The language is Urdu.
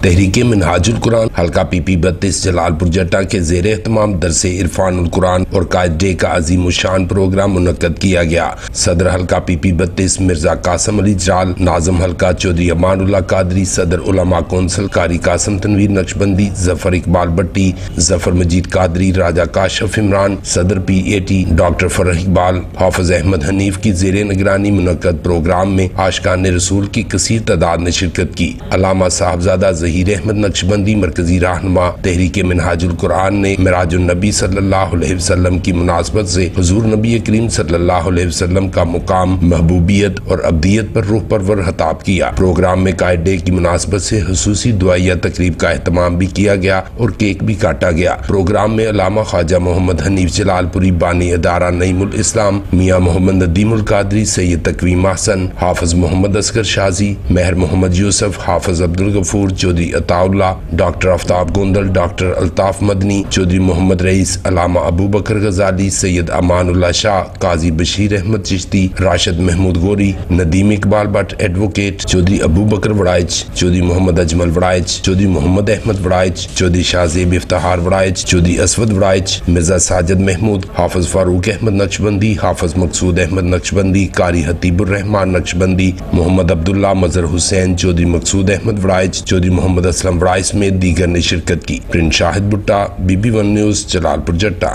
تحریک منہاج القرآن حلقہ پی پی 32 جلال پور جٹا کے زیر اہتمام درس عرفان القرآن اور قائد ڈے کا عظیم الشان پروگرام منعقد کیا گیا۔ صدر حلقہ پی پی 32 مرزا قاسم علی جال، ناظم حلقہ چودھری امان اللہ قادری، صدر علماء کونسل قاری قاسم تنویر نقشبندی، ظفر اقبال بٹی، ظفر مجید قادری، راجہ کاشف عمران، صدر پی اے ٹی ڈاکٹر فرح اقبال، حافظ احمد حنیف کی زیر نگرانی منعقد پروگرام میں عاشقان رسول کی کثیر تعداد نے شرکت کی۔ علامہ صاحبزادہ ظہیر احمد نقشبندی مرکزی رہنما تحریک منہاج القرآن نے معراج النبی صلی اللہ علیہ وسلم کی مناسبت سے حضور نبی کریم صلی اللہ علیہ وسلم کا مقام، محبوبیت اور ابدیت پر روح پرور خطاب کیا۔ پروگرام میں قائد ڈے کی مناسبت سے خصوصی دعائیہ تقریب کا اہتمام بھی کیا گیا اور کیک بھی کاٹا گیا۔ پروگرام میں علامہ خواجہ محمد حنیف جلال پوری، بانی ادارہ نعیم الاسلام میاں محمد ندیم القادری، سید تقویم احسن، حافظ محمد اصغر شازی، مہر محمد یوسف، حافظ عبدالغفور، چودھری عطا اللہ، doctor Aftab Gondal, doctor Altaf Madani, Chaudhry Muhammad Raees, Allama Abu Bakr Ghazali, Syed Aman Ullah Shah, Qazi Bashir Ahmad Chishti, Rashid Mahmood Ghori, Nadeem Iqbal but advocate, Chaudhry ابو بکر وڑائچ، چودھری محمد اجمل وڑائچ، چودھری محمد احمد وڑائچ، چودھری شاہ زیب افتخار وڑائچ، چودھری اسود وڑائچ، مرزا ساجد محمود، حافظ فاروق احمد نقشبندی، حافظ مقصود احمد نقشبندی، قاری حتیب الرحمان نقشبندی، محمد عبداللہ، مظہر حسین، چودھری مقصود احمد وڑائچ، چودھری محمد اسلم وڑائچ میں دیگر نے شرکت کی۔ پرنٹ شاہد بھٹا، BB1 نیوز، جلال پور جٹا۔